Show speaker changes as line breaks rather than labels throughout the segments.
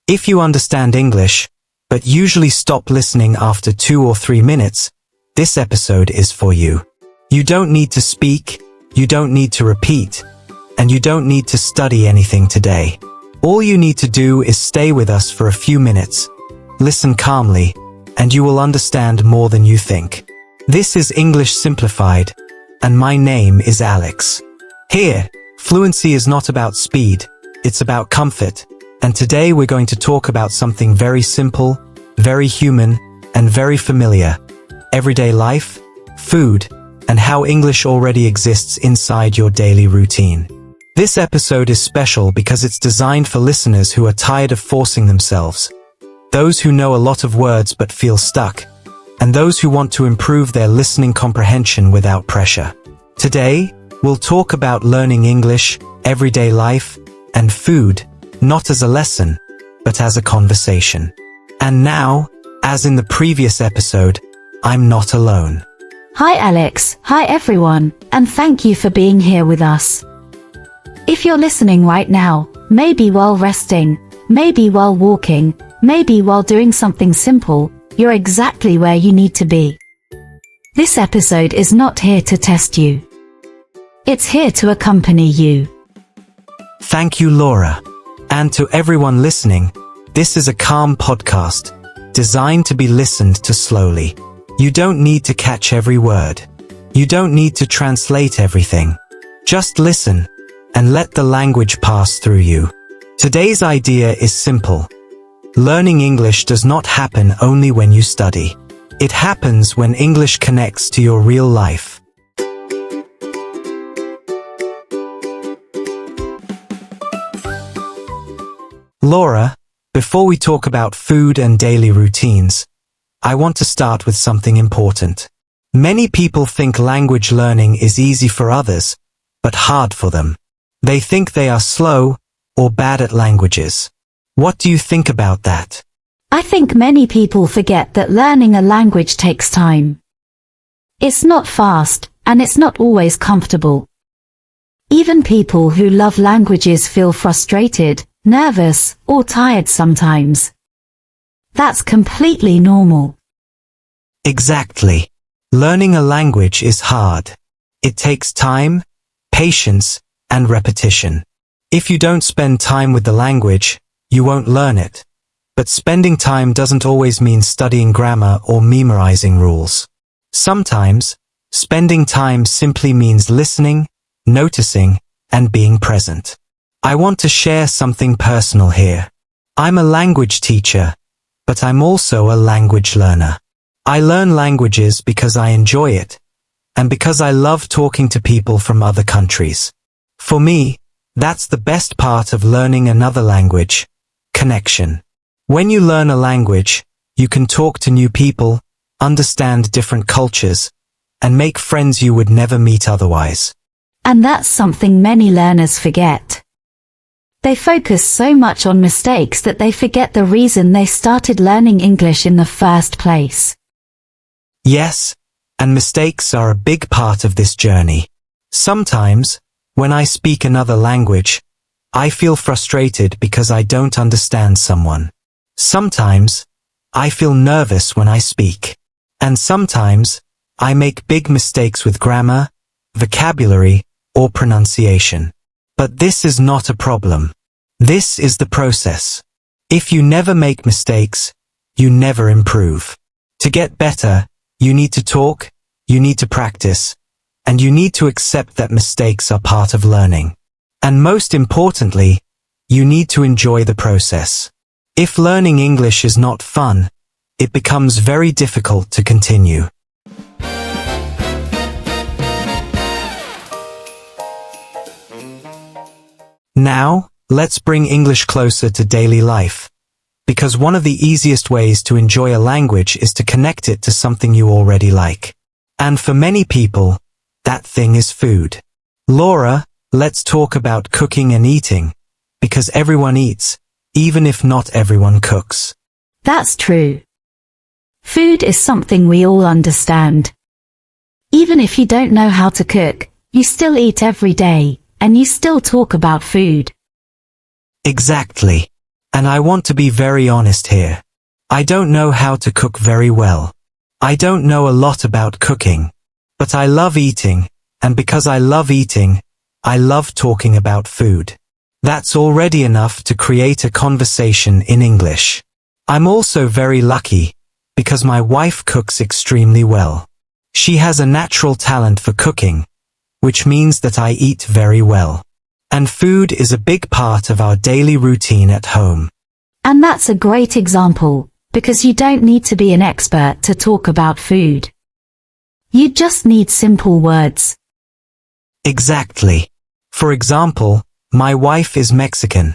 If you understand English, but usually stop listening after 2 or 3 minutes, this episode is for you. You don't need to speak, you don't need to repeat, and you don't need to study anything today. All you need to do is stay with us for a few minutes, listen calmly, and you will understand more than you think. This is English Simplified, and my name is Alex. Here, fluency is not about speed, it's about comfort, and today we're going to talk about something very simple, very human, and very familiar. Everyday life, food, and how English already exists inside your daily routine. This episode is special because it's designed for listeners who are tired of forcing themselves, those who know a lot of words but feel stuck, and those who want to improve their listening comprehension without pressure. Today, we'll talk about learning English, everyday life, and food, not as a lesson, but as a conversation. And now, as in the previous episode, I'm not alone.
Hi Alex, hi everyone, and thank you for being here with us. If you're listening right now, maybe while resting, maybe while walking, maybe while doing something simple, you're exactly where you need to be. This episode is not here to test you. It's here to accompany you.
Thank you, Laura. And to everyone listening, this is a calm podcast, designed to be listened to slowly. You don't need to catch every word. You don't need to translate everything. Just listen, and let the language pass through you. Today's idea is simple. Learning English does not happen only when you study. It happens when English connects to your real life. Laura, before we talk about food and daily routines, I want to start with something important. Many people think language learning is easy for others, but hard for them. They think they are slow or bad at languages. What do you think about that?
I think many people forget that learning a language takes time. It's not fast, and it's not always comfortable. Even people who love languages feel frustrated, nervous, or tired sometimes. That's completely normal.
Exactly. Learning a language is hard. It takes time, patience, and repetition. If you don't spend time with the language, you won't learn it. But spending time doesn't always mean studying grammar or memorizing rules. Sometimes, spending time simply means listening, noticing, and being present. I want to share something personal here. I'm a language teacher, but I'm also a language learner. I learn languages because I enjoy it, and because I love talking to people from other countries. For me, that's the best part of learning another language: connection. When you learn a language, you can talk to new people, understand different cultures, and make friends you would never meet otherwise.
And that's something many learners forget. They focus so much on mistakes that they forget the reason they started learning English in the first place.
Yes, and mistakes are a big part of this journey. Sometimes, when I speak another language, I feel frustrated because I don't understand someone. Sometimes, I feel nervous when I speak. And sometimes, I make big mistakes with grammar, vocabulary, or pronunciation. But this is not a problem. This is the process. If you never make mistakes, you never improve. To get better, you need to talk, you need to practice, and you need to accept that mistakes are part of learning. And most importantly, you need to enjoy the process. If learning English is not fun, it becomes very difficult to continue. Now, let's bring English closer to daily life. Because one of the easiest ways to enjoy a language is to connect it to something you already like. And for many people, that thing is food. Laura, let's talk about cooking and eating, because everyone eats, even if not everyone cooks.
That's true. Food is something we all understand. Even if you don't know how to cook, you still eat every day, and you still talk about food.
Exactly. And I want to be very honest here. I don't know how to cook very well. I don't know a lot about cooking. But I love eating, and because I love eating, I love talking about food. That's already enough to create a conversation in English. I'm also very lucky, because my wife cooks extremely well. She has a natural talent for cooking, which means that I eat very well. And food is a big part of our daily routine at home.
And that's a great example, because you don't need to be an expert to talk about food. You just need simple words.
Exactly. For example, my wife is Mexican,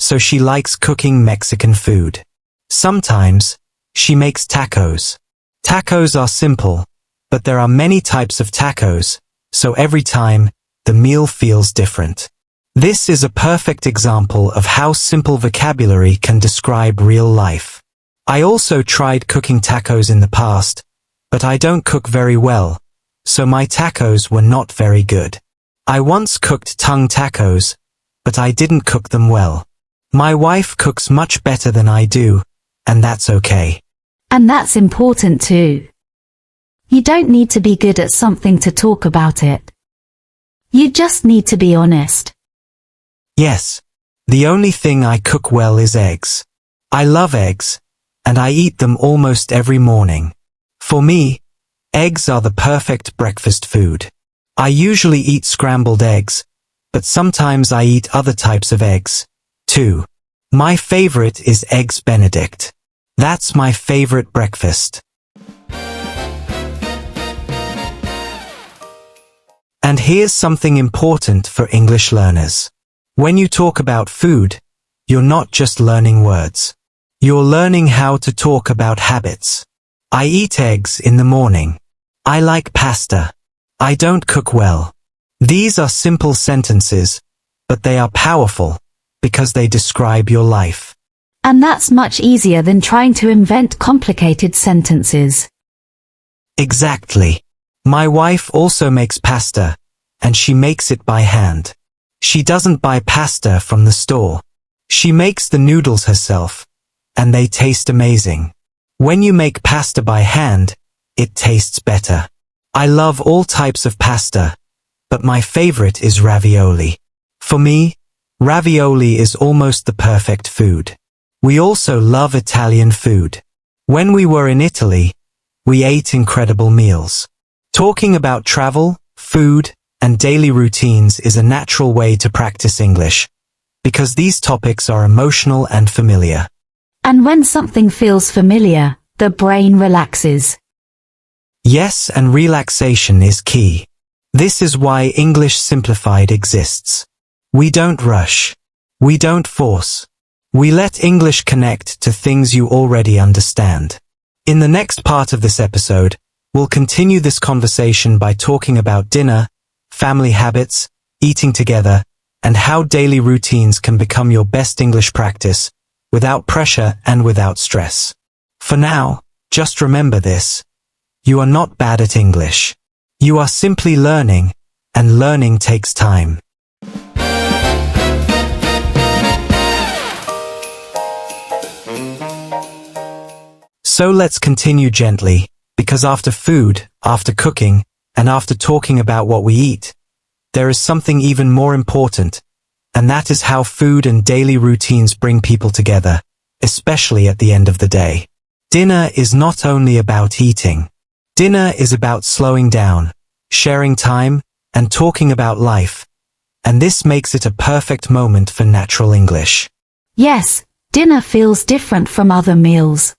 so she likes cooking Mexican food. Sometimes, she makes tacos. Tacos are simple, but there are many types of tacos, so every time, the meal feels different. This is a perfect example of how simple vocabulary can describe real life. I also tried cooking tacos in the past, but I don't cook very well, so my tacos were not very good. I once cooked tongue tacos, but I didn't cook them well. My wife cooks much better than I do, and that's okay.
And that's important too. You don't need to be good at something to talk about it. You just need to be honest.
Yes, the only thing I cook well is eggs. I love eggs, and I eat them almost every morning. For me, eggs are the perfect breakfast food. I usually eat scrambled eggs, but sometimes I eat other types of eggs, too. My favorite is Eggs Benedict. That's my favorite breakfast. And here's something important for English learners. When you talk about food, you're not just learning words. You're learning how to talk about habits. I eat eggs in the morning. I like pasta. I don't cook well. These are simple sentences, but they are powerful because they describe your life.
And that's much easier than trying to invent complicated sentences.
Exactly. My wife also makes pasta, and she makes it by hand. She doesn't buy pasta from the store. She makes the noodles herself, and they taste amazing. When you make pasta by hand, it tastes better. I love all types of pasta, but my favorite is ravioli. For me, ravioli is almost the perfect food. We also love Italian food. When we were in Italy, we ate incredible meals. Talking about travel, food, and daily routines is a natural way to practice English, because these topics are emotional and familiar.
And when something feels familiar, the brain relaxes.
Yes, and relaxation is key. This is why English Simplified exists. We don't rush. We don't force. We let English connect to things you already understand. In the next part of this episode, we'll continue this conversation by talking about dinner, family habits, eating together, and how daily routines can become your best English practice, without pressure and without stress. For now, just remember this. You are not bad at English. You are simply learning, and learning takes time. So let's continue gently, because after food, after cooking, and after talking about what we eat, there is something even more important, and that is how food and daily routines bring people together, especially at the end of the day. Dinner is not only about eating. Dinner is about slowing down, sharing time, and talking about life, and this makes it a perfect moment for natural English.
Yes, dinner feels different from other meals.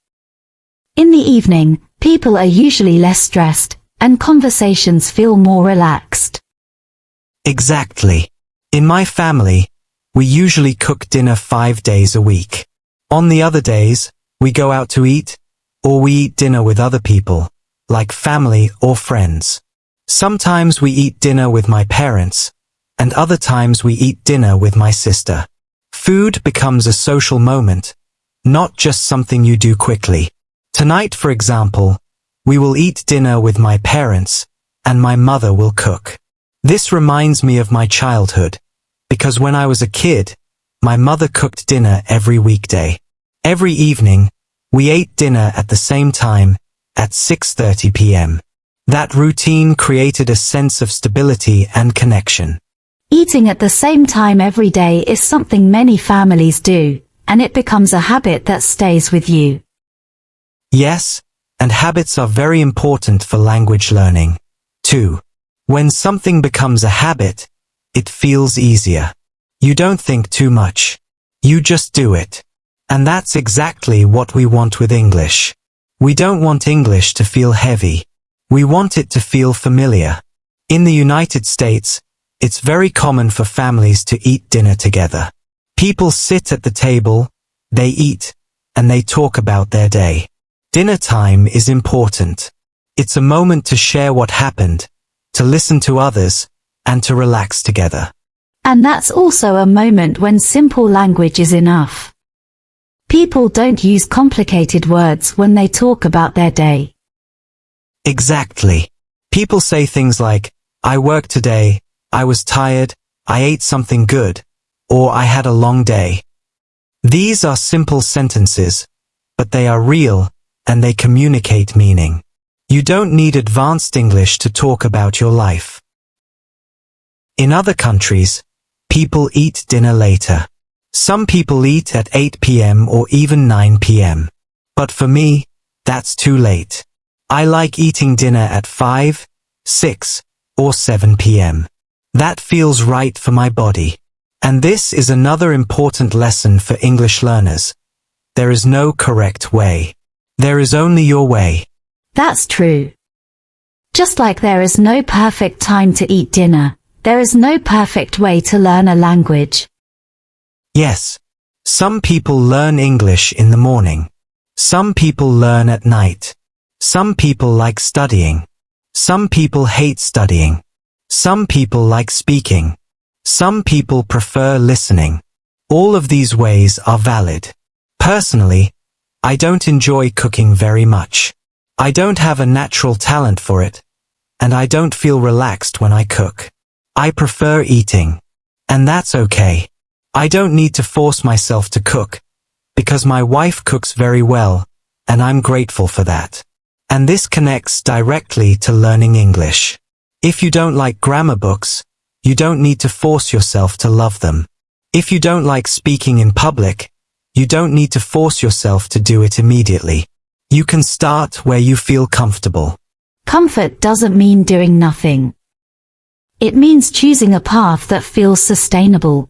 In the evening, people are usually less stressed, and conversations feel more relaxed.
Exactly. In my family, we usually cook dinner 5 days a week. On the other days, we go out to eat, or we eat dinner with other people, like family or friends. Sometimes we eat dinner with my parents, and other times we eat dinner with my sister. Food becomes a social moment, not just something you do quickly. Tonight, for example, we will eat dinner with my parents, and my mother will cook. This reminds me of my childhood, because when I was a kid, my mother cooked dinner every weekday. Every evening, we ate dinner at the same time, at 6:30 p.m. That routine created a sense of stability and connection.
Eating at the same time every day is something many families do, and it becomes a habit that stays with you.
Yes, and habits are very important for language learning, too. When something becomes a habit, it feels easier. You don't think too much. You just do it. And that's exactly what we want with English. We don't want English to feel heavy. We want it to feel familiar. In the United States, it's very common for families to eat dinner together. People sit at the table, they eat, and they talk about their day. Dinner time is important. It's a moment to share what happened, to listen to others, and to relax together.
And that's also a moment when simple language is enough. People don't use complicated words when they talk about their day.
Exactly. People say things like, I worked today, I was tired, I ate something good, or I had a long day. These are simple sentences, but they are real, and they communicate meaning. You don't need advanced English to talk about your life. In other countries, people eat dinner later. Some people eat at 8 p.m. or even 9 p.m. But for me, that's too late. I like eating dinner at 5, 6, or 7 p.m. That feels right for my body. And this is another important lesson for English learners. There is no correct way. There is only your way.
That's true. Just like there is no perfect time to eat dinner, there is no perfect way to learn a language.
Yes. Some people learn English in the morning. Some people learn at night. Some people like studying. Some people hate studying. Some people like speaking. Some people prefer listening. All of these ways are valid. Personally, I don't enjoy cooking very much. I don't have a natural talent for it, and I don't feel relaxed when I cook. I prefer eating. And that's okay. I don't need to force myself to cook, because my wife cooks very well, and I'm grateful for that. And this connects directly to learning English. If you don't like grammar books, you don't need to force yourself to love them. If you don't like speaking in public, you don't need to force yourself to do it immediately. You can start where you feel comfortable.
Comfort doesn't mean doing nothing. It means choosing a path that feels sustainable.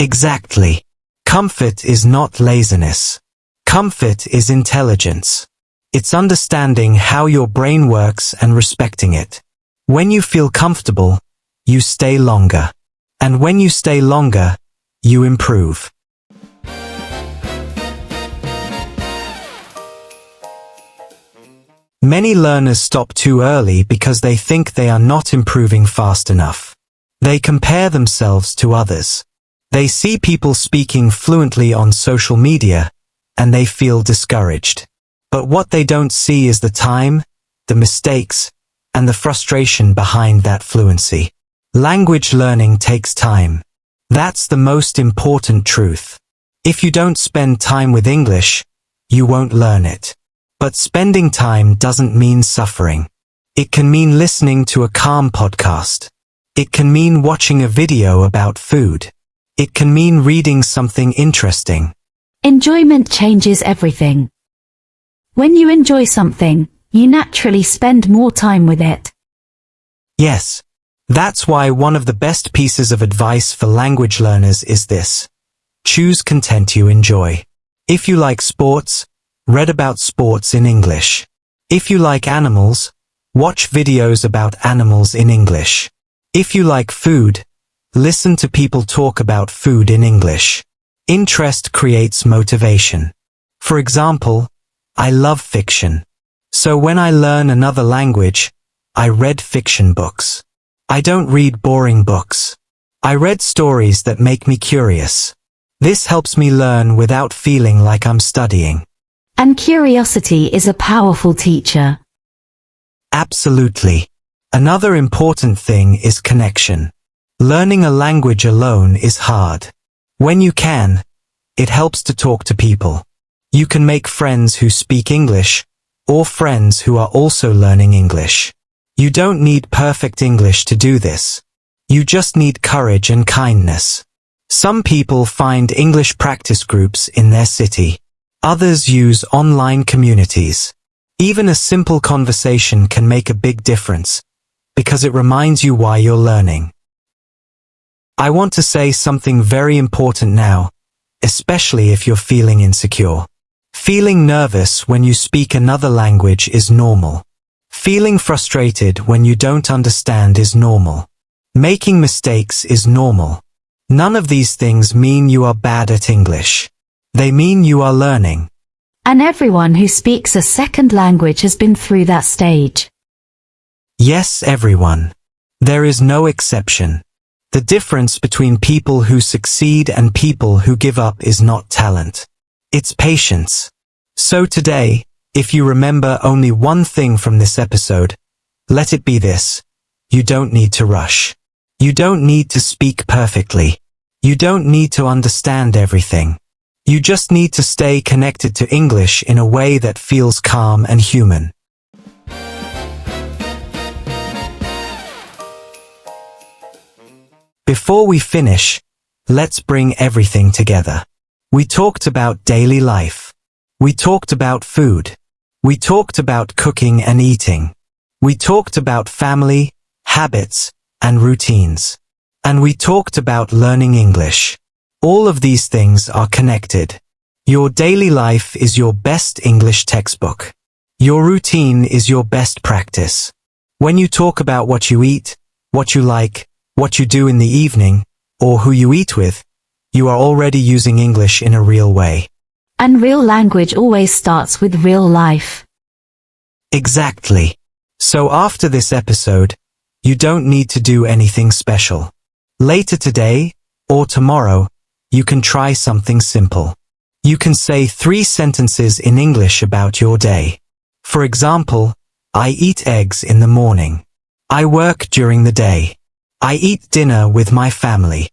Exactly. Comfort is not laziness. Comfort is intelligence. It's understanding how your brain works and respecting it. When you feel comfortable, you stay longer. And when you stay longer, you improve. Many learners stop too early because they think they are not improving fast enough. They compare themselves to others. They see people speaking fluently on social media, and they feel discouraged. But what they don't see is the time, the mistakes, and the frustration behind that fluency. Language learning takes time. That's the most important truth. If you don't spend time with English, you won't learn it. But spending time doesn't mean suffering. It can mean listening to a calm podcast. It can mean watching a video about food. It can mean reading something interesting.
Enjoyment changes everything. When you enjoy something, you naturally spend more time with it.
Yes. That's why one of the best pieces of advice for language learners is this. Choose content you enjoy. If you like sports, read about sports in English. If you like animals, watch videos about animals in English. If you like food, listen to people talk about food in English. Interest creates motivation. For example, I love fiction. So when I learn another language, I read fiction books. I don't read boring books. I read stories that make me curious. This helps me learn without feeling like I'm studying.
And curiosity is a powerful teacher.
Absolutely. Another important thing is connection. Learning a language alone is hard. When you can, it helps to talk to people. You can make friends who speak English, or friends who are also learning English. You don't need perfect English to do this. You just need courage and kindness. Some people find English practice groups in their city. Others use online communities. Even a simple conversation can make a big difference, because it reminds you why you're learning. I want to say something very important now, especially if you're feeling insecure. Feeling nervous when you speak another language is normal. Feeling frustrated when you don't understand is normal. Making mistakes is normal. None of these things mean you are bad at English. They mean you are learning.
And everyone who speaks a second language has been through that stage.
Yes, everyone. There is no exception. The difference between people who succeed and people who give up is not talent. It's patience. So today, if you remember only one thing from this episode, let it be this. You don't need to rush. You don't need to speak perfectly. You don't need to understand everything. You just need to stay connected to English in a way that feels calm and human. Before we finish, let's bring everything together. We talked about daily life. We talked about food. We talked about cooking and eating. We talked about family, habits, and routines. And we talked about learning English. All of these things are connected. Your daily life is your best English textbook. Your routine is your best practice. When you talk about what you eat, what you like, what you do in the evening, or who you eat with, you are already using English in a real way.
And real language always starts with real life.
Exactly. So after this episode, you don't need to do anything special. Later today, or tomorrow, you can try something simple. You can say 3 sentences in English about your day. For example, I eat eggs in the morning. I work during the day. I eat dinner with my family.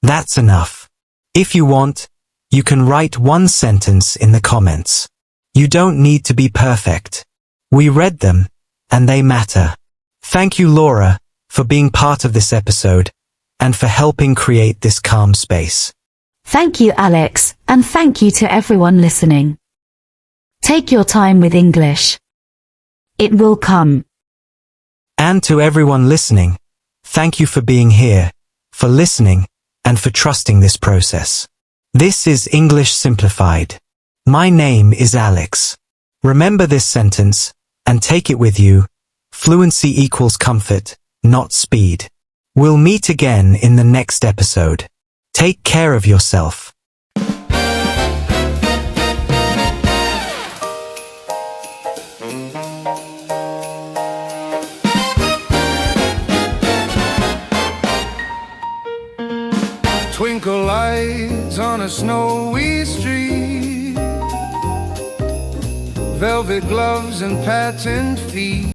That's enough. If you want, you can write 1 sentence in the comments. You don't need to be perfect. We read them, and they matter. Thank you, Laura, for being part of this episode, and for helping create this calm space.
Thank you, Alex, and thank you to everyone listening. Take your time with English. It will come.
And to everyone listening, thank you for being here, for listening, and for trusting this process. This is English Simplified. My name is Alex. Remember this sentence, and take it with you. Fluency equals comfort, not speed. We'll meet again in the next episode. Take care of yourself.
Twinkle lights on a snowy street, velvet gloves and patent feet.